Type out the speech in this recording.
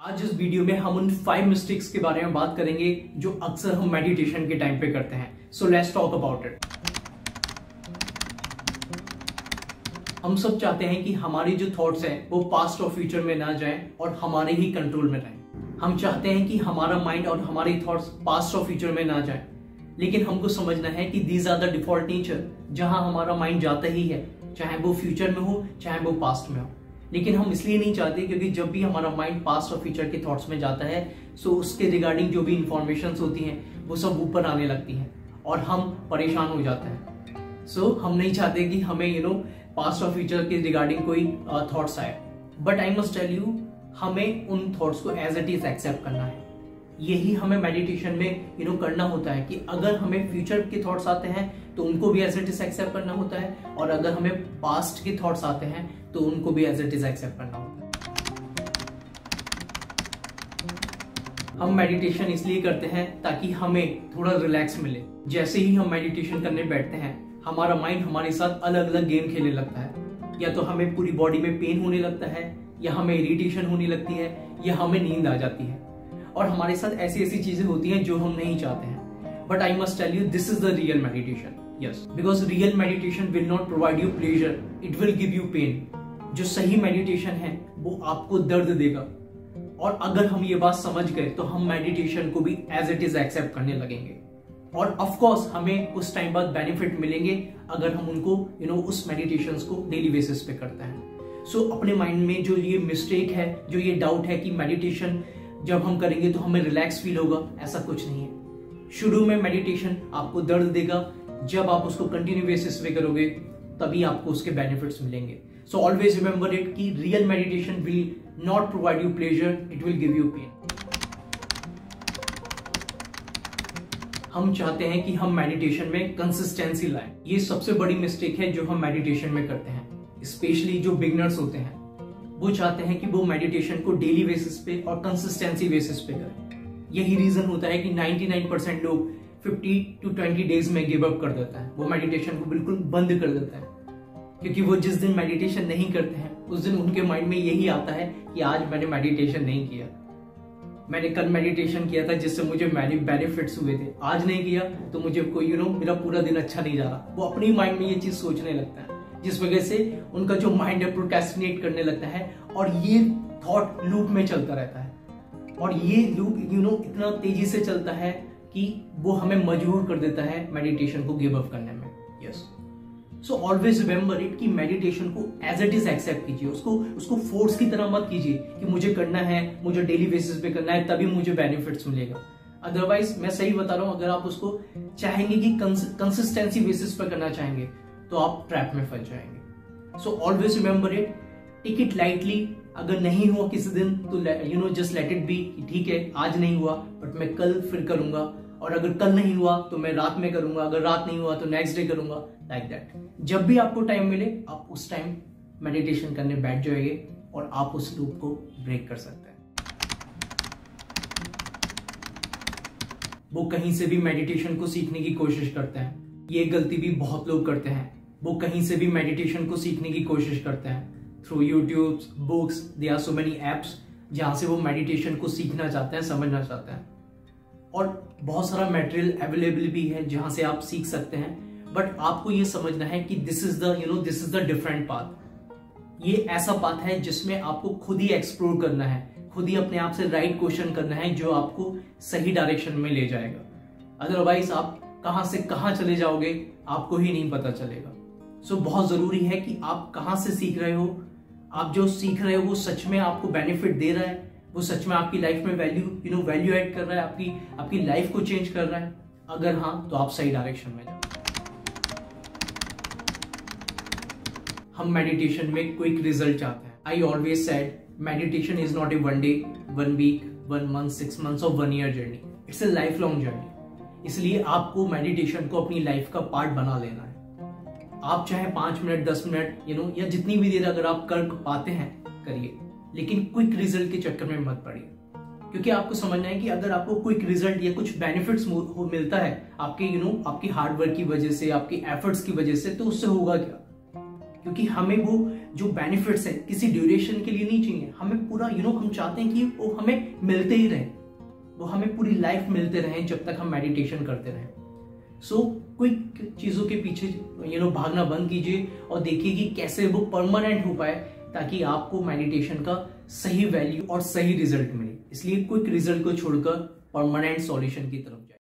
आज इस वीडियो में हम उन 5 मिस्टेक्स के बारे में बात करेंगे जो अक्सर हम मेडिटेशन के टाइम पे करते हैं। So let's talk about it. हम सब चाहते हैं कि हमारी जो थॉट्स हैं वो पास्ट और फ्यूचर में ना जाएं और हमारे ही कंट्रोल में रहें। हम चाहते हैं कि हमारा माइंड और हमारी थॉट्स पास्ट और फ्यूचर में ना जाएं, लेकिन हमको समझना है कि these are the default nature. जहां हमारा माइंड जाता ही है, चाहे वो फ्यूचर में हो चाहे वो पास्ट में हो। लेकिन हम इसलिए नहीं चाहते क्योंकि जब भी हमारा माइंड पास्ट और फ्यूचर के थॉट्स में जाता है सो उसके रिगार्डिंग जो भी इंफॉर्मेशन होती हैं वो सब ऊपर आने लगती हैं और हम परेशान हो जाते हैं। सो हम नहीं चाहते कि हमें पास्ट और फ्यूचर के रिगार्डिंग कोई थॉट्स आए। But I must tell you, हमें उन थॉट्स को एज इट इज एक्सेप्ट करना है। यही हमें मेडिटेशन में करना होता है कि अगर हमें फ्यूचर के थॉट्स आते हैं तो उनको भी एज इट इज एक्सेप्ट करना होता है, और अगर हमें पास्ट के थॉट्स आते हैं तो उनको भी एज इट इज एक्सेप्ट करना होता है। हम मेडिटेशन इसलिए करते हैं ताकि हमें थोड़ा रिलैक्स मिले। जैसे ही हम मेडिटेशन करने बैठते हैं हमारा माइंड हमारे साथ अलग अलग गेम खेलने लगता है। या तो हमें पूरी बॉडी में पेन होने लगता है, या हमें इरिटेशन होने लगती है, या हमें नींद आ जाती है, और हमारे साथ ऐसी ऐसी चीजें होती हैं जो हम नहीं चाहते हैं। But I must tell you, this is the real meditation. Yes, because real meditation will not provide you pleasure, it will give you pain. जो सही मेडिटेशन है वो आपको दर्द देगा, और अगर हम ये बात समझ गए तो हम मेडिटेशन को भी एज इट इज एक्सेप्ट करने लगेंगे। और ऑफ कोर्स हमें उस टाइम बाद बेनिफिट मिलेंगे अगर हम उनको उस मेडिटेशन को डेली बेसिस पे करते हैं। सो अपने माइंड में जो ये मिस्टेक है, जो ये डाउट है कि मेडिटेशन जब हम करेंगे तो हमें रिलैक्स फील होगा, ऐसा कुछ नहीं है। शुरू में मेडिटेशन आपको दर्द देगा, जब आप उसको कंटिन्यू बेसिस पे करोगे तभी आपको उसके बेनिफिट्स मिलेंगे। सो ऑलवेज रिमेंबर इट कि real meditation will not provide you pleasure, it will give you pain. हम चाहते हैं कि हम मेडिटेशन में कंसिस्टेंसी लाएं। ये सबसे बड़ी मिस्टेक है जो हम मेडिटेशन में करते हैं। स्पेशली जो बिगनर्स होते हैं वो चाहते हैं कि वो मेडिटेशन को डेली बेसिस पे और कंसिस्टेंसी बेसिस पे करें। यही रीजन होता है कि 99% लोग 50 to 20 डेज में गिव अप कर देता है। वो मेडिटेशन को बिल्कुल बंद कर देता है, क्योंकि वो जिस दिन मेडिटेशन नहीं करते हैं उस दिन उनके माइंड में यही आता है कि आज मैंने मेडिटेशन नहीं किया, मैंने कल मेडिटेशन किया था जिससे मुझे बेनिफिट्स हुए थे, आज नहीं किया तो मुझे कोई मेरा पूरा दिन अच्छा नहीं जा रहा। वो अपनी माइंड में ये चीज सोचने लगता है, जिस वजह से उनका जो माइंड है प्रोक्रेस्टिनेट करने लगता है, और ये थॉट लूप में चलता रहता है। और ये लूप इतना तेजी से चलता है कि वो हमें मजबूर कर देता है मेडिटेशन को गिव अप करने में। Yes, so always remember it कि मेडिटेशन को एज इट इज एक्सेप्ट कीजिए। उसको फोर्स की तरह मत कीजिए कि मुझे करना है, मुझे डेली बेसिस पे करना है तभी मुझे बेनिफिट्स मिलेगा। अदरवाइज मैं सही बता रहा हूं, अगर आप उसको चाहेंगे कि कंसिस्टेंसी बेसिस पर करना चाहेंगे तो आप ट्रैप में फंस जाएंगे। So always remember it, take it lightly. अगर नहीं हुआ किसी दिन तो जस्ट लेट इट बी, ठीक है आज नहीं हुआ बट मैं कल फिर करूंगा, और अगर कल नहीं हुआ तो मैं रात में करूंगा, अगर रात नहीं हुआ तो नेक्स्ट डे करूंगा, लाइक दैट। जब भी आपको टाइम मिले आप उस टाइम मेडिटेशन करने बैठ जाइए और आप उस लूप को ब्रेक कर सकते हैं। वो कहीं से भी मेडिटेशन को सीखने की कोशिश करते हैं, ये गलती भी बहुत लोग करते हैं। वो कहीं से भी मेडिटेशन को सीखने की कोशिश करते हैं through YouTube, books, there are so many apps जहां से वो मेडिटेशन को सीखना चाहते हैं, समझना चाहते हैं, और बहुत सारा मटेरियल अवेलेबल भी है जहां से आप सीख सकते हैं। बट आपको ये समझना है कि this is the different path. ये ऐसा पाथ है जिसमें आपको खुद ही एक्सप्लोर करना है, खुद ही अपने आप से राइट क्वेश्चन करना है जो आपको सही डायरेक्शन में ले जाएगा। अदरवाइज आप कहां से कहां चले जाओगे आपको ही नहीं पता चलेगा। सो बहुत जरूरी है कि आप कहां से सीख रहे हो, आप जो सीख रहे हो वो सच में आपको बेनिफिट दे रहा है, वो सच में आपकी लाइफ में वैल्यू ऐड कर रहा है, आपकी लाइफ को चेंज कर रहा है। अगर हाँ तो आप सही डायरेक्शन में जाओ। हम मेडिटेशन में क्विक रिजल्ट चाहते हैं। I always said meditation is not a 1 day, 1 week, 1 month, 6 months और 1 year journey. It's a life long journey. इसलिए आपको मेडिटेशन को अपनी लाइफ का पार्ट बना लेना है। आप चाहे 5 मिनट 10 मिनट या जितनी भी देर अगर आप कर पाते हैं करिए, लेकिन क्विक रिजल्ट के चक्कर में मत पड़िए। क्योंकि आपको समझना है कि अगर आपको क्विक रिजल्ट या कुछ बेनिफिट्स मिलता है आपके आपकी हार्डवर्क की वजह से, आपके एफर्ट्स की वजह से, तो उससे होगा क्या? क्योंकि हमें वो जो बेनिफिट्स है किसी ड्यूरेशन के लिए नहीं चाहिए, हमें पूरा हम चाहते हैं कि वो हमें मिलते ही रहे, वो हमें पूरी लाइफ मिलते रहे जब तक हम मेडिटेशन करते रहें। सो क्विक चीजों के पीछे भागना बंद कीजिए और देखिए कि कैसे वो परमानेंट हो पाए, ताकि आपको मेडिटेशन का सही वैल्यू और सही रिजल्ट मिले। इसलिए क्विक रिजल्ट को छोड़कर परमानेंट सॉल्यूशन की तरफ जाए।